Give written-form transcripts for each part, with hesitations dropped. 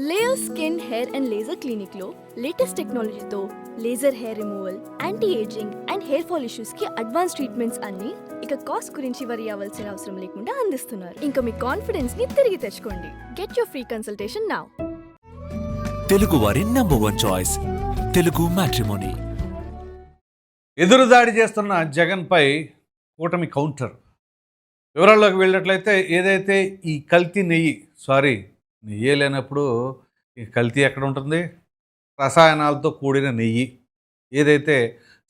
Layer skin hair and laser clinic లో latest టెక్నాలజీతో laser hair removal, anti ageing and hair fall issues కి advance treatments అన్ని ఇక cost గురించి వరి అవ్వాల్సిన అవసరం లేకుండా అందిస్తున్నారు. ఇంకా మీ కాన్ఫిడెన్స్ ని తిరిగి తెచ్చుకోండి. Get your free consultation now. Telugu వారి నంబర్ 1 చాయిస్ తెలుగు మ్యాట్రిమోనీ. ఎదురుదాడి చేస్తున్న జగన్పై కూటమి కౌంటర్. వివరాల్లోకి వెళ్ళినట్లయితే ఏదైతే ఈ కల్తీ నెయ్యి లేనప్పుడు ఈ కల్తీ ఎక్కడ ఉంటుంది? రసాయనాలతో కూడిన నెయ్యి ఏదైతే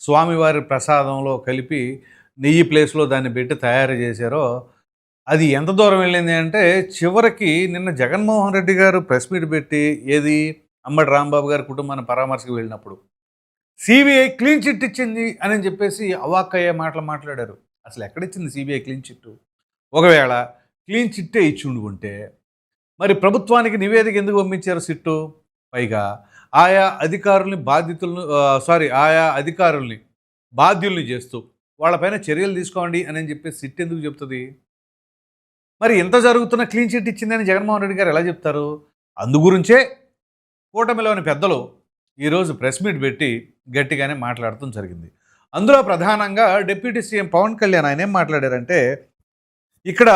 స్వామివారి ప్రసాదంలో కలిపి నెయ్యి ప్లేస్లో దాన్ని పెట్టి తయారు చేశారో అది ఎంత దూరం వెళ్ళింది అంటే చివరికి నిన్న జగన్మోహన్ రెడ్డి గారు ప్రెస్ మీట్ పెట్టి ఏది అంబటి రాంబాబు గారి కుటుంబాన్ని పరామర్శకు వెళ్ళినప్పుడు సిబిఐ క్లీన్ చిట్ ఇచ్చింది అని చెప్పేసి అవాక్కయ్యే మాటలు మాట్లాడారు. అసలు ఎక్కడిచ్చింది సిబిఐ క్లీన్ చిట్టు? ఒకవేళ క్లీన్ చిట్టే ఇచ్చి ఉండుకుంటే మరి ప్రభుత్వానికి నివేదిక ఎందుకు పంపించారు సిట్టు? పైగా ఆయా అధికారుల్ని బాధ్యుల్ని చేస్తూ వాళ్ళపైన చర్యలు తీసుకోండి అని చెప్పేసి సిట్ ఎందుకు చెప్తుంది? మరి ఎంత జరుగుతున్న క్లీన్ చిట్ ఇచ్చిందని జగన్మోహన్ రెడ్డి గారు ఎలా చెప్తారు? అందుగురించే కూటమిలోని పెద్దలు ఈరోజు ప్రెస్ మీట్ పెట్టి గట్టిగానే మాట్లాడటం జరిగింది. అందులో ప్రధానంగా డిప్యూటీ సీఎం పవన్ కళ్యాణ్ ఆయన ఏం మాట్లాడారంటే, ఇక్కడ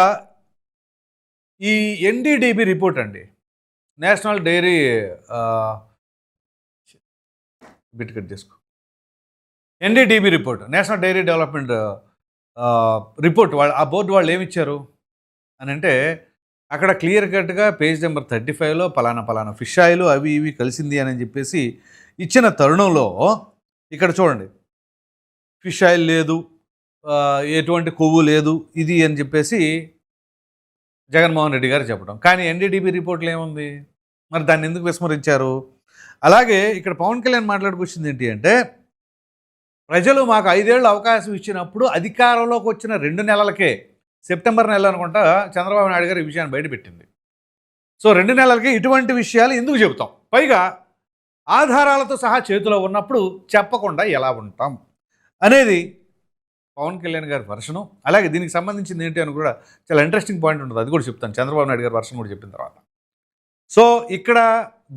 ఈ ఎన్డీడీబీ రిపోర్ట్ అండి, national dairy NDDB report, national dairy development report ఆ బోర్డు వాళ్ళు ఏమిచ్చారు అని అంటే అక్కడ క్లియర్ కట్గా పేజ్ నెంబర్ 35లో పలానా ఫిష్ ఆయిల్ అవి ఇవి కలిసింది అని చెప్పేసి ఇచ్చిన తరుణంలో ఇక్కడ చూడండి, ఫిష్ ఆయిల్ లేదు, ఎటువంటి కొవ్వు లేదు ఇది అని చెప్పేసి జగన్మోహన్ రెడ్డి గారు చెప్పడం. కానీ ఎన్డీడీబీ రిపోర్ట్లో ఏముంది? మరి దాన్ని ఎందుకు విస్మరించారు? అలాగే ఇక్కడ పవన్ కళ్యాణ్ మాట్లాడుకొచ్చింది ఏంటి అంటే, ప్రజలు మాకు 5 ఏళ్ళు అవకాశం ఇచ్చినప్పుడు అధికారంలోకి వచ్చిన 2 నెలలకే, సెప్టెంబర్ నెల అనుకుంటా చంద్రబాబు నాయుడు గారు ఈ విషయాన్ని బయటపెట్టింది. సో 2 నెలలకే ఇటువంటి విషయాలు ఎందుకు చెబుతాం? పైగా ఆధారాలతో సహా చేతిలో ఉన్నప్పుడు చెప్పకుండా ఎలా ఉంటాం అనేది పవన్ కళ్యాణ్ గారి వర్షను. అలాగే దీనికి సంబంధించింది ఏంటి అని కూడా చాలా ఇంట్రెస్టింగ్ పాయింట్ ఉంటుంది, అది కూడా చెప్తాను చంద్రబాబు నాయుడు గారి వర్షన్ కూడా చెప్పిన తర్వాత. సో ఇక్కడ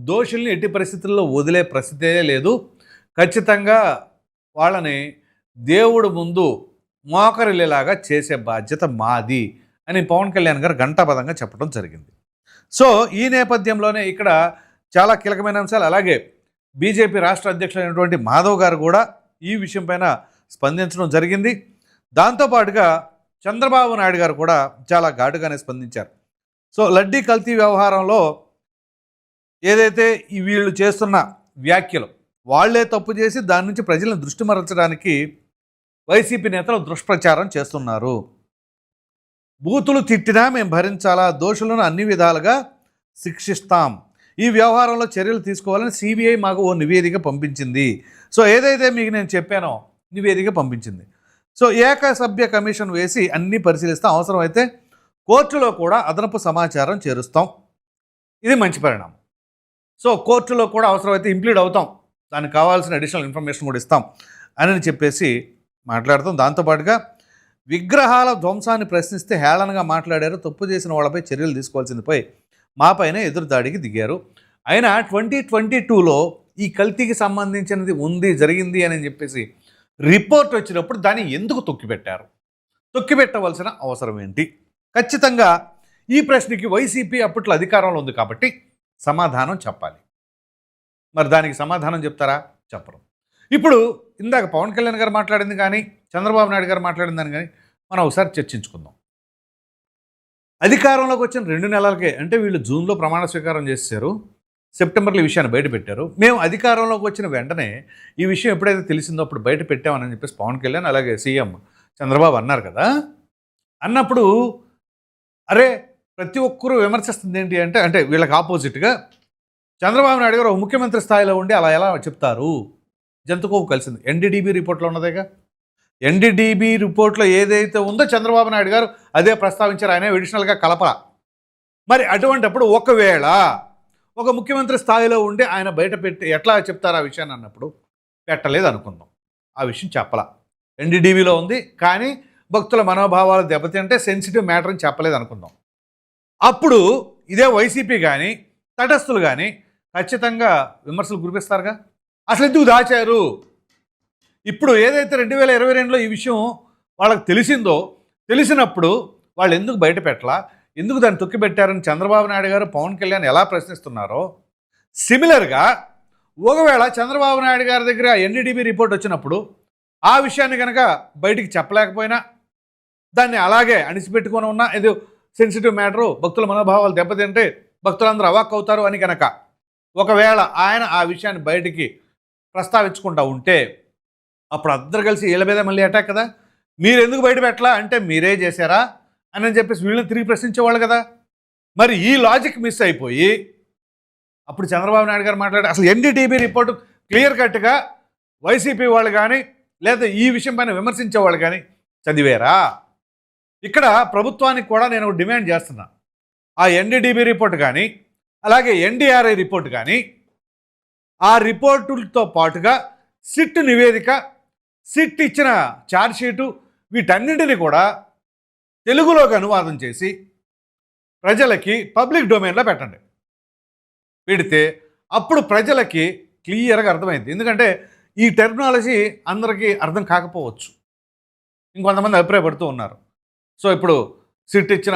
దోషుల్ని ఎట్టి పరిస్థితుల్లో వదిలే పరిస్థితే లేదు, ఖచ్చితంగా వాళ్ళని దేవుడు ముందు మోకరిల్లేలాగా చేసే బాధ్యత మాది అని పవన్ కళ్యాణ్ గారు ఘంటాపదంగా చెప్పడం జరిగింది. సో ఈ నేపథ్యంలోనే ఇక్కడ చాలా కీలకమైన అంశాలు, అలాగే బీజేపీ రాష్ట్ర అధ్యక్షులైనటువంటి మాధవ్ గారు కూడా ఈ విషయం పైన స్పందించడం జరిగింది. దాంతోపాటుగా చంద్రబాబు నాయుడు గారు కూడా చాలా ఘాటుగానే స్పందించారు. సో లడ్డీ కల్తీ వ్యవహారంలో ఏదైతే వీళ్ళు చేస్తున్న వ్యాఖ్యలు వాళ్లే తప్పు చేసి దాని నుంచి ప్రజలను దృష్టి మరల్చడానికి వైసీపీ నేతలు దుష్ప్రచారం చేస్తున్నారు. బూతులు తిట్టినా మేము భరించాలా, దోషులను అన్ని విధాలుగా శిక్షిస్తాం, ఈ వ్యవహారంలో చర్యలు తీసుకోవాలని సిబిఐ మాకు ఓ నివేదిక పంపించింది. సో ఏదైతే మీకు నేను చెప్పానో నివేదిక పంపించింది. సో ఏకసభ్య కమిషన్ వేసి అన్నీ పరిశీలిస్తాం, అవసరమైతే కోర్టులో కూడా అదనపు సమాచారం చేరుస్తాం. ఇది మంచి పరిణామం. సో కోర్టులో కూడా అవసరమైతే ఇంప్లీడ్ అవుతాం, దానికి కావాల్సిన అడిషనల్ ఇన్ఫర్మేషన్ కూడా ఇస్తాం అని చెప్పేసి మాట్లాడుతాం. దాంతోపాటుగా విగ్రహాల ధ్వంసాన్ని ప్రశ్నిస్తే హేళనగా మాట్లాడారు, తప్పు చేసిన వాళ్ళపై చర్యలు తీసుకోవాల్సిందిపై మాపైన ఎదురుదాడికి దిగారు. అయినా 2022లో ఈ కల్తీకి సంబంధించినది జరిగింది అని చెప్పేసి రిపోర్ట్ వచ్చినప్పుడు దాన్ని ఎందుకు తొక్కిపెట్టారు? తొక్కిపెట్టవలసిన అవసరం ఏంటి? ఖచ్చితంగా ఈ ప్రశ్నకి వైసీపీ అప్పట్లో అధికారంలో ఉంది కాబట్టి సమాధానం చెప్పాలి. మరి దానికి సమాధానం చెప్తారా? చెప్పరు. ఇప్పుడు ఇందాక పవన్ కళ్యాణ్ గారు మాట్లాడింది కానీ చంద్రబాబు నాయుడు గారు మాట్లాడిందని కానీ మనం ఒకసారి చర్చించుకుందాం. అధికారంలోకి వచ్చిన 2 నెలలకే, అంటే వీళ్ళు జూన్లో ప్రమాణ స్వీకారం చేశారు, సెప్టెంబర్లో ఈ విషయాన్ని బయట పెట్టారు. మేము అధికారంలోకి వచ్చిన వెంటనే ఈ విషయం ఎప్పుడైతే తెలిసిందో అప్పుడు బయట పెట్టామని చెప్పేసి పవన్ కళ్యాణ్ అలాగే సీఎం చంద్రబాబు అన్నారు కదా. అన్నప్పుడు అరే ప్రతి ఒక్కరూ విమర్శిస్తుంది ఏంటి అంటే వీళ్ళకి ఆపోజిట్గా చంద్రబాబు నాయుడు గారు ముఖ్యమంత్రి స్థాయిలో ఉండి అలా ఎలా చెప్తారు? జంతుకోవు కలిసింది ఎన్డీడీబీ రిపోర్ట్లో ఉన్నదేగా. ఎన్డీడీబీ రిపోర్ట్లో ఏదైతే ఉందో చంద్రబాబు నాయుడు గారు అదే ప్రస్తావించారు, ఆయన ఎడిషనల్గా కలప. మరి అటువంటిప్పుడు ఒకవేళ ఒక ముఖ్యమంత్రి స్థాయిలో ఉండి ఆయన బయట పెట్టి ఎట్లా చెప్తారు ఆ విషయాన్ని అన్నప్పుడు పెట్టలేదు అనుకుందాం, ఆ విషయం చెప్పలా. ఎన్డీడీబీలో ఉంది కానీ భక్తుల మనోభావాలు దెబ్బతింటే సెన్సిటివ్ మ్యాటర్ అని చెప్పలేదు అనుకుందాం. అప్పుడు ఇదే వైసీపీ కానీ తటస్థులు కానీ ఖచ్చితంగా విమర్శలు కురిపిస్తారుగా. అసలు ఎందుకు దాచారు? ఇప్పుడు ఏదైతే 2022లో ఈ విషయం వాళ్ళకి తెలిసిందో, తెలిసినప్పుడు వాళ్ళు ఎందుకు బయట పెట్టలా, ఎందుకు దాన్ని తొక్కిపెట్టారని చంద్రబాబు నాయుడు గారు పవన్ కళ్యాణ్ ఎలా ప్రశ్నిస్తున్నారో, సిమిలర్గా ఒకవేళ చంద్రబాబు నాయుడు గారి దగ్గర ఎన్డీడీబీ రిపోర్ట్ వచ్చినప్పుడు ఆ విషయాన్ని కనుక బయటికి చెప్పలేకపోయినా, దాన్ని అలాగే అణిచిపెట్టుకొని ఉన్నా, ఇది సెన్సిటివ్ మ్యాటరు, భక్తుల మనోభావాలు దెబ్బతింటే భక్తులందరూ అవాక్ అవుతారు అని కనుక ఒకవేళ ఆయన ఆ విషయాన్ని బయటికి ప్రస్తావించకుండా ఉంటే, అప్పుడు అందరు కలిసి వీళ్ళ మీద మళ్ళీ అటాక్ కదా. మీరు ఎందుకు బయట పెట్టలా అంటే మీరే చేశారా అని చెప్పేసి వీళ్ళని తిరిగి ప్రశ్నించేవాళ్ళు కదా. మరి ఈ లాజిక్ మిస్ అయిపోయి అప్పుడు చంద్రబాబు నాయుడు గారు మాట్లాడి అసలు ఎన్డీటీబీ రిపోర్టు క్లియర్ కట్గా వైసీపీ వాళ్ళు కానీ లేదా ఈ విషయం పైన విమర్శించే వాళ్ళు కానీ చదివేరా? ఇక్కడ ప్రభుత్వానికి కూడా నేను డిమాండ్ చేస్తున్నా, ఆ ఎన్డీటీబీ రిపోర్ట్ కానీ అలాగే ఎన్డీఆర్ఐ రిపోర్ట్ కానీ, ఆ రిపోర్టులతో పాటుగా సిట్ నివేదిక, సిట్ ఇచ్చిన ఛార్జ్షీటు, వీటన్నింటినీ కూడా తెలుగులోకి అనువాదం చేసి ప్రజలకి పబ్లిక్ డొమైన్లో పెట్టండి. పెడితే అప్పుడు ప్రజలకి క్లియర్గా అర్థమైంది. ఎందుకంటే ఈ టెర్మినాలజీ అందరికీ అర్థం కాకపోవచ్చు, ఇంకొంతమంది అభిప్రాయపడుతూ ఉన్నారు. సో ఇప్పుడు సిట్ ఇచ్చిన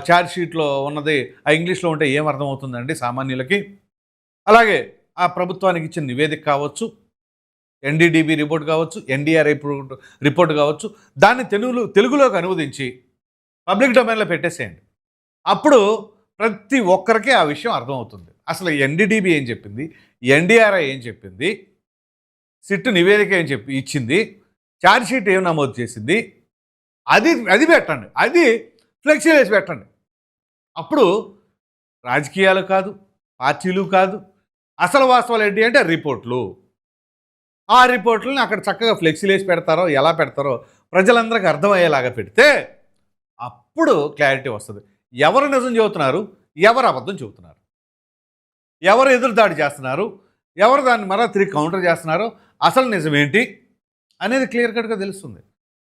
ఛార్జ్షీట్లో ఉన్నది ఆ ఇంగ్లీష్లో ఉంటే ఏం అర్థమవుతుందండి సామాన్యులకి? అలాగే ఆ ప్రభుత్వానికి ఇచ్చిన నివేదిక కావచ్చు, ఎన్డీడీబీ రిపోర్ట్ కావచ్చు, ఎన్డీఆర్ఐ రిపోర్ట్ కావచ్చు, దాన్ని తెలుగులోకి అనువదించి పబ్లిక్ డొమైన్లో పెట్టేసేయండి. అప్పుడు ప్రతి ఒక్కరికి ఆ విషయం అర్థమవుతుంది. అసలు ఎన్డీడీబీ ఏం చెప్పింది, ఎన్డీఆర్ఐ ఏం చెప్పింది, సిట్ నివేదిక ఏం ఇచ్చింది, ఛార్జ్షీట్ ఏం నమోదు చేసింది, అది పెట్టండి. అది ఫ్లెక్సీ వేసి పెట్టండి. అప్పుడు రాజకీయాలు కాదు, పార్టీలు కాదు, అసలు వాస్తవాలు ఏంటి అంటే రిపోర్ట్లు. ఆ రిపోర్ట్లని అక్కడ చక్కగా ఫ్లెక్సీలు వేసి పెడతారో ఎలా పెడతారో ప్రజలందరికీ అర్థమయ్యేలాగా పెడితే అప్పుడు క్లారిటీ వస్తుంది. ఎవరు నిజం చెబుతున్నారు, ఎవరు అబద్ధం చెబుతున్నారు, ఎవరు ఎదురుదాడి చేస్తున్నారు, ఎవరు దాన్ని మరలా తిరిగి కౌంటర్ చేస్తున్నారో, అసలు నిజమేంటి అనేది క్లియర్ కట్గా తెలుస్తుంది.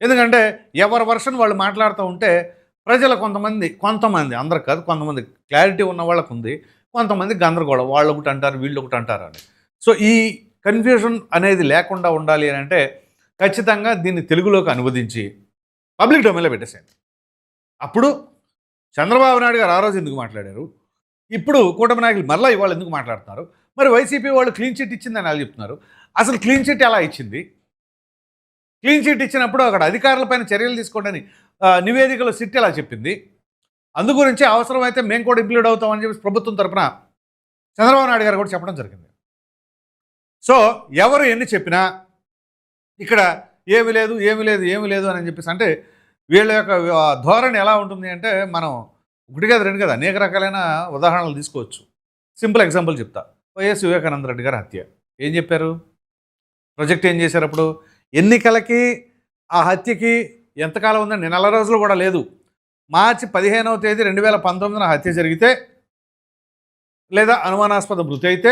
ఎందుకంటే ఎవరి వర్షన్ వాళ్ళు మాట్లాడుతూ ఉంటే ప్రజలు కొంతమంది అందరు కాదు, కొంతమంది క్లారిటీ ఉన్న వాళ్ళకు ఉంది, కొంతమంది గందరగోళం, వాళ్ళు ఒకటి అంటారు వీళ్ళు ఒకటి అంటారు అని. సో ఈ కన్ఫ్యూజన్ అనేది లేకుండా ఉండాలి అని అంటే ఖచ్చితంగా దీన్ని తెలుగులోకి అనువదించి పబ్లిక్ డొమైన్లో పెట్టేసేయండి. అప్పుడు చంద్రబాబు నాయుడు గారు ఆ రోజు ఎందుకు మాట్లాడారు, ఇప్పుడు కూటమి నాయకులు మళ్ళీ ఇవాళ ఎందుకు మాట్లాడుతున్నారు, మరి వైసీపీ వాళ్ళు క్లీన్ చిట్ ఇచ్చిందని వాళ్ళు చెప్తున్నారు. అసలు క్లీన్ చిట్ ఎలా ఇచ్చింది? క్లీన్ చిట్ ఇచ్చినప్పుడు అక్కడ అధికారులపైన చర్యలు తీసుకోండి నివేదికలో సిట్ ఎలా చెప్పింది? అందు గురించి అవసరమైతే మేము కూడా ఇంప్లీడ్ అవుతామని చెప్పి ప్రభుత్వం తరఫున చంద్రబాబు నాయుడు గారు కూడా చెప్పడం జరిగింది. సో ఎవరు ఎన్ని చెప్పినా ఇక్కడ ఏమి లేదు అని చెప్పేసి అంటే వీళ్ళ యొక్క ధోరణి ఎలా ఉంటుంది అంటే మనం ఒకటి కాదు రెండు కాదు అనేక రకాలైన ఉదాహరణలు తీసుకోవచ్చు. సింపుల్ ఎగ్జాంపుల్ చెప్తా. వైఎస్ వివేకానంద రెడ్డి గారి హత్య ఏం చెప్పారు, ప్రాజెక్ట్ ఏం చేశారు? అప్పుడు ఎన్నికలకి ఆ హత్యకి ఎంతకాలం ఉందండి, నెల రోజులు కూడా లేదు. మార్చి 15వ తేదీ 2019 హత్య జరిగితే లేదా అనుమానాస్పద మృతి అయితే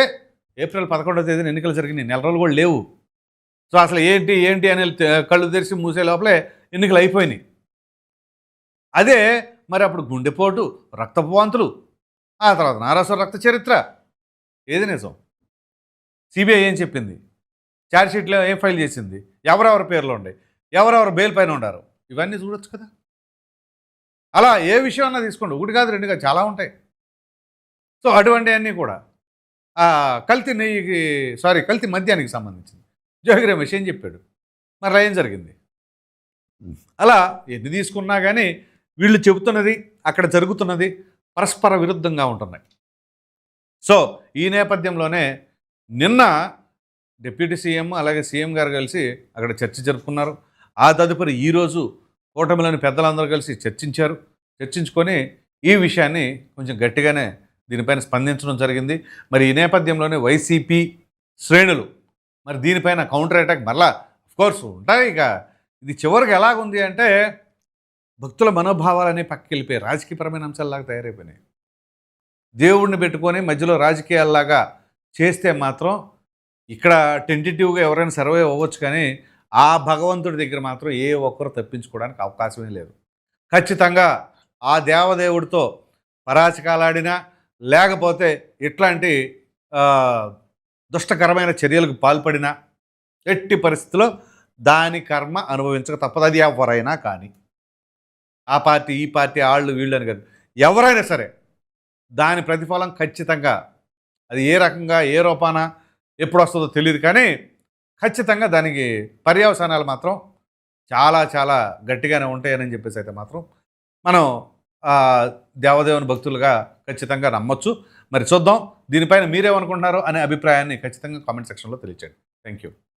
ఏప్రిల్ 11వ తేదీన ఎన్నికలు జరిగినాయి, నెల రోజులు కూడా లేవు. సో అసలు ఏంటి అని కళ్ళు తెరిచి మూసే లోపలే ఎన్నికలు అయిపోయినాయి. అదే మరి అప్పుడు గుండెపోటు, రక్తపు వాంతులు, ఆ తర్వాత నారాసుర రక్త చరిత్ర, ఏది నిజం? సిబిఐ ఏం చెప్పింది, ఛార్జ్షీట్లో ఏం ఫైల్ చేసింది, ఎవరెవరి పేర్లు ఉన్నాయి, ఎవరెవరు బెయిల్ పైన ఉండారు, ఇవన్నీ చూడొచ్చు కదా. అలా ఏ విషయం అన్నా తీసుకోండి, ఒకటి కాదు రెండు కాదు చాలా ఉంటాయి. సో అటువంటివన్నీ కూడా కల్తీ మద్యానికి సంబంధించింది జోగి రమేష్ ఏం చెప్పాడు, మరి ఏం జరిగింది? అలా ఎన్ని తీసుకున్నా కానీ వీళ్ళు చెబుతున్నది అక్కడ జరుగుతున్నది పరస్పర విరుద్ధంగా ఉంటున్నాయి. సో ఈ నేపథ్యంలోనే నిన్న డిప్యూటీ సీఎం అలాగే సీఎం గారు కలిసి అక్కడ చర్చ జరుపుకున్నారు. ఆ తదుపరి ఈరోజు కూటమిలోని పెద్దలందరూ కలిసి చర్చించుకొని ఈ విషయాన్ని కొంచెం గట్టిగానే దీనిపైన స్పందించడం జరిగింది. మరి ఈ నేపథ్యంలోనే వైసీపీ శ్రేణులు మరి దీనిపైన కౌంటర్ అటాక్ మరలా అఫ్కోర్స్ ఉంటాయి. ఇక ఇది చివరికి ఎలాగుంది అంటే భక్తుల మనోభావాలనే పక్కకి వెళ్ళిపోయి రాజకీయపరమైన అంశాలలాగా తయారైపోయినాయి. దేవుడిని పెట్టుకొని మధ్యలో రాజకీయాల్లాగా చేస్తే మాత్రం ఇక్కడ టెంటేటివ్గా ఎవరైనా సర్వే అవ్వచ్చు, కానీ ఆ భగవంతుడి దగ్గర మాత్రం ఏ ఒక్కరు తప్పించుకోవడానికి అవకాశమే లేదు. ఖచ్చితంగా ఆ దేవదేవుడితో పరాచకాలాడినా లేకపోతే ఇట్లాంటి ఆ, దుష్టకరమైన చర్యలకు పాల్పడినా ఎట్టి పరిస్థితిలో దాని కర్మ అనుభవించక తప్పదు. అది ఎవరైనా కానీ, ఆ పార్టీ ఈ పార్టీ వాళ్ళు వీళ్ళు అని కాదు, ఎవరైనా సరే దాని ప్రతిఫలం ఖచ్చితంగా అది ఏ రకంగా ఏ రూపాన ఎప్పుడు వస్తుందో తెలియదు, కానీ ఖచ్చితంగా దానికి పర్యవసానాలు మాత్రం చాలా చాలా గట్టిగానే ఉంటాయని చెప్పేసి అయితే మాత్రం మనం ఆ, దేవదేవుని భక్తులుగా ఖచ్చితంగా నమ్మొచ్చు. మరి చూద్దాం దీనిపైన మీరేమనుకుంటున్నారో అనే అభిప్రాయాన్ని ఖచ్చితంగా కామెంట్ సెక్షన్లో తెలియచేయండి. Thank you.